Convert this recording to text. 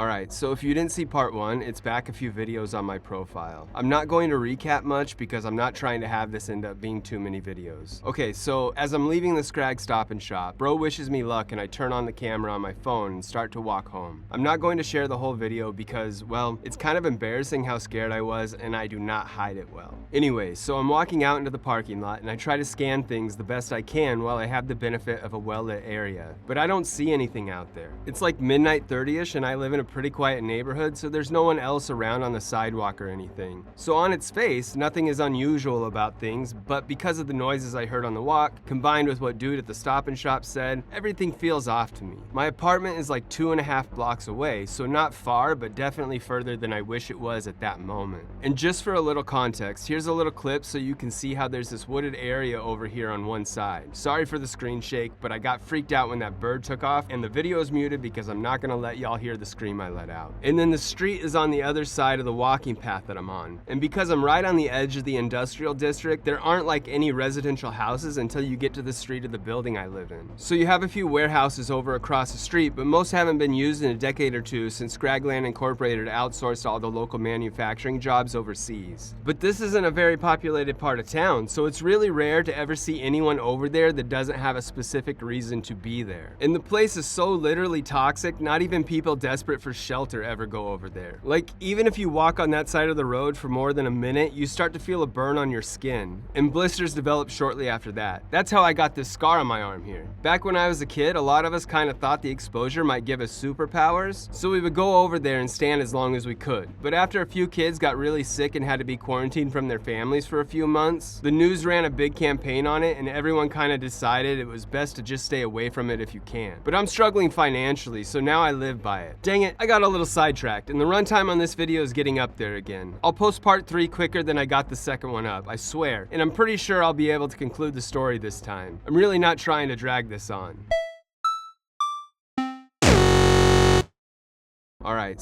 Alright, so if you didn't see part 1, it's back a few videos on my profile. I'm not going to recap much because I'm not trying to have this end up being too many videos. Okay, so as I'm leaving the Scrag Stop and Shop, bro wishes me luck and I turn on the camera on my phone and start to walk home. I'm not going to share the whole video because, well, it's kind of embarrassing how scared I was and I do not hide it well. Anyway, so I'm walking out into the parking lot and I try to scan things the best I can while I have the benefit of a well-lit area. But I don't see anything out there. It's like midnight 30ish and I live in a pretty quiet neighborhood, so there's no one else around on the sidewalk or anything. So on its face, nothing is unusual about things, but because of the noises I heard on the walk, combined with what dude at the Stop and Shop said, everything feels off to me. My apartment is like 2.5 blocks away, so not far, but definitely further than I wish it was at that moment. And just for a little context, here's a little clip so you can see how there's this wooded area over here on one side. Sorry for the screen shake, but I got freaked out when that bird took off, and the video is muted because I'm not gonna let y'all hear the scream I let out. And then the street is on the other side of the walking path that I'm on. And because I'm right on the edge of the industrial district, there aren't like any residential houses until you get to the street of the building I live in. So you have a few warehouses over across the street, but most haven't been used in a decade or two since Scragland Incorporated outsourced all the local manufacturing jobs overseas. But this isn't a very populated part of town, so it's really rare to ever see anyone over there that doesn't have a specific reason to be there. And the place is so literally toxic, not even people desperate for shelter ever go over there. Like, even if you walk on that side of the road for more than a minute, you start to feel a burn on your skin, and blisters develop shortly after that. That's how I got this scar on my arm here. Back when I was a kid, a lot of us kind of thought the exposure might give us superpowers, so we would go over there and stand as long as we could. But after a few kids got really sick and had to be quarantined from their families for a few months, the news ran a big campaign on it, and everyone kind of decided it was best to just stay away from it if you can. But I'm struggling financially, so now I live by it. Dang it, I got a little sidetracked, and the runtime on this video is getting up there again. I'll post part 3 quicker than I got the second one up, I swear, and I'm pretty sure I'll be able to conclude the story this time. I'm really not trying to drag this on. Alright.